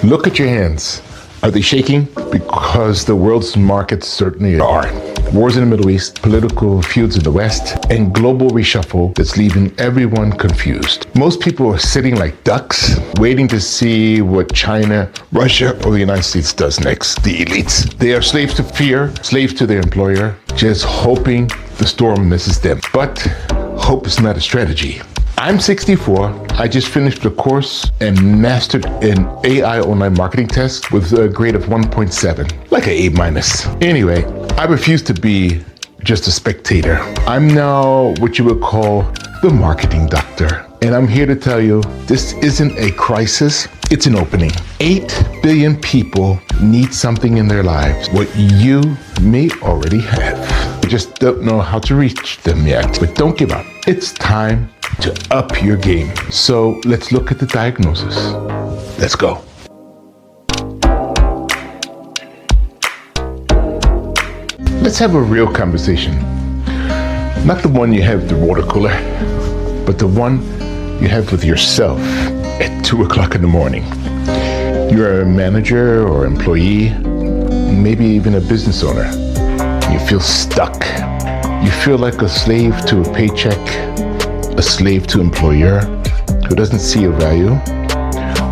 Look at your hands. Are they shaking? Because the world's markets certainly are. Wars in the Middle East, political feuds in the West, and global reshuffle that's leaving everyone confused. Most people are sitting like ducks, waiting to see what China, Russia, or the United States does next. The elites. They are slaves to fear, slaves to their employer, just hoping the storm misses them. But hope is not a strategy. I'm 64. I just finished a course and mastered an AI online marketing test with a grade of 1.7, like an A-. Anyway, I refuse to be just a spectator. I'm now what you would call the marketing doctor. And I'm here to tell you, this isn't a crisis, it's an opening. 8 billion people need something in their lives, what you may already have. You just don't know how to reach them yet, but don't give up. It's time to up your game. So let's look at the diagnosis. Let's go. Let's have a real conversation. Not the one you have at the water cooler, but the one you have with yourself at 2 o'clock in the morning. You're a manager or employee, maybe even a business owner. You feel stuck. You feel like a slave to a paycheck, a slave to an employer who doesn't see your value,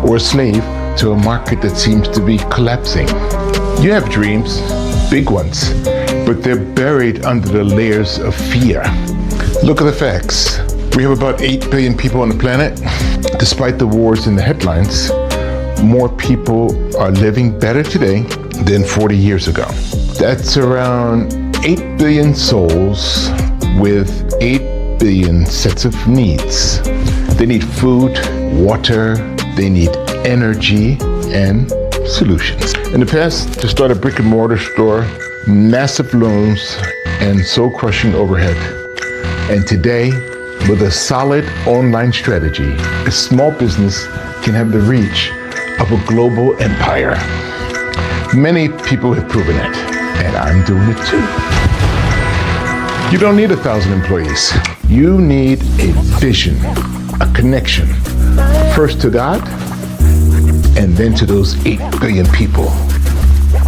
or a slave to a market that seems to be collapsing. You have dreams, big ones, but they're buried under the layers of fear. Look at the facts. We have about 8 billion people on the planet. Despite the wars in the headlines, more people are living better today than 40 years ago. That's around 8 billion souls with 8 billion sets of needs. They need food, water, they need energy, and solutions. In the past, to start a brick and mortar store, massive loans and soul-crushing overhead. And today, with a solid online strategy, a small business can have the reach of a global empire. Many people have proven it, and I'm doing it too. You don't need 1,000 employees. You need a vision, a connection, first to God, and then to those 8 billion people,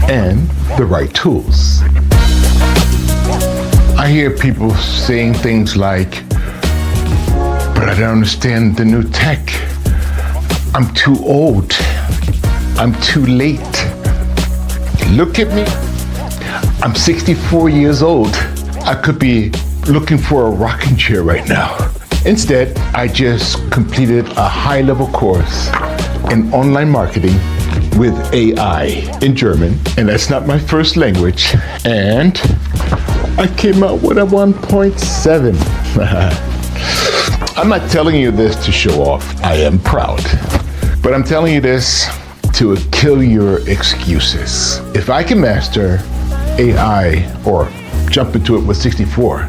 and the right tools. I hear people saying things like, but I don't understand the new tech. I'm too old. I'm too late. Look at me. I'm 64 years old. I could be looking for a rocking chair right now. Instead, I just completed a high-level course in online marketing with AI in German, and that's not my first language. And I came out with a 1.7. I'm not telling you this to show off. I am proud. But I'm telling you this to kill your excuses. If I can master AI or jump into it with 64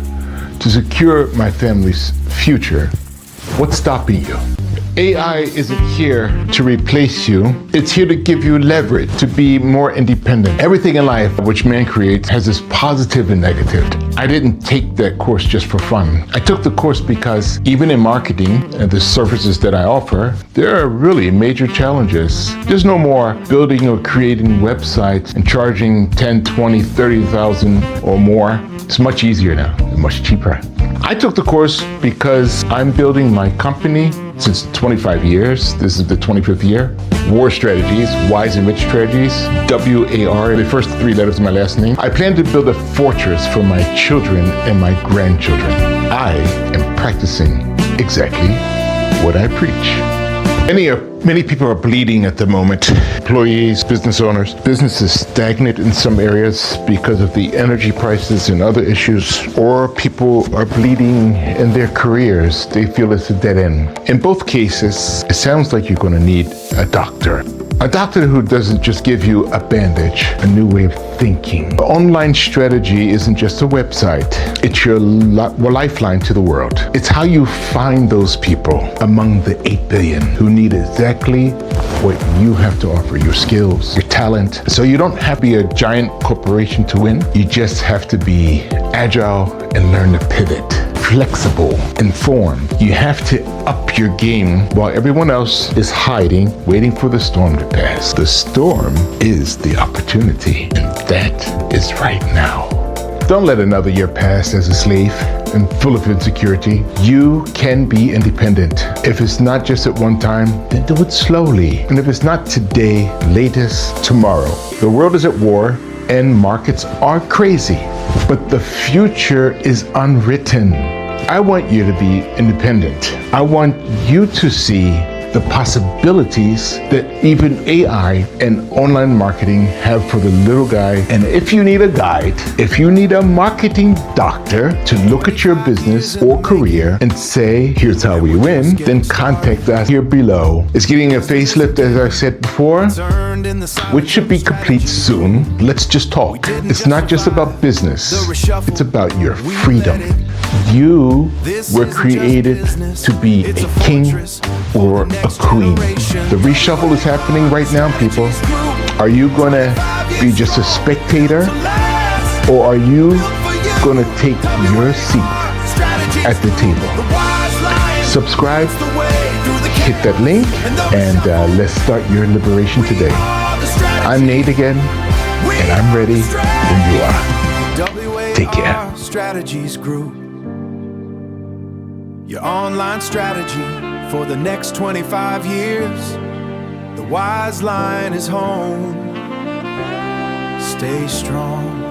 to secure my family's future, what's stopping you? AI isn't here to replace you. It's here to give you leverage, to be more independent. Everything in life which man creates has its positive and negative. I didn't take that course just for fun. I took the course because even in marketing and the services that I offer, there are really major challenges. There's no more building or creating websites and charging 10, 20, 30,000 or more. It's much easier now and much cheaper. I took the course because I'm building my company since 25 years. This is the 25th year. W.A.R strategies, wise and rich strategies, W.A.R, the first 3 letters of my last name. I plan to build a fortress for my children and my grandchildren. I am practicing exactly what I preach. Many people are bleeding at the moment. Employees, business owners. Business is stagnant in some areas because of the energy prices and other issues, or people are bleeding in their careers. They feel it's a dead end. In both cases, it sounds like you're going to need a doctor. A doctor who doesn't just give you a bandage, a new way of thinking. Online strategy isn't just a website. It's your lifeline to the world. It's how you find those people among the 8 billion who need exactly what you have to offer, your skills, your talent. So you don't have to be a giant corporation to win. You just have to be agile and learn to pivot. flexible, informed. You have to up your game while everyone else is hiding, waiting for the storm to pass. The storm is the opportunity, and that is right now. Don't let another year pass as a slave and full of insecurity. You can be independent. If it's not just at one time, then do it slowly. And if it's not today, latest tomorrow. The world is at war and markets are crazy, but the future is unwritten. I want you to be independent. I want you to see the possibilities that even AI and online marketing have for the little guy. And if you need a guide, if you need a marketing doctor to look at your business or career and say, here's how we win, then contact us here below. It's getting a facelift, as I said before, which should be complete soon. Let's just talk. It's not just about business. It's about your freedom. You were created to be a king or a queen. The reshuffle is happening right now, people. Are you going to be just a spectator, or are you going to take your seat at the table? Subscribe, hit that link, and let's start your liberation today. I'm Nate again, and I'm ready when you are. Take care. Strategies Group, your online strategy for the next 25 years. The Wise Line is home. Stay strong.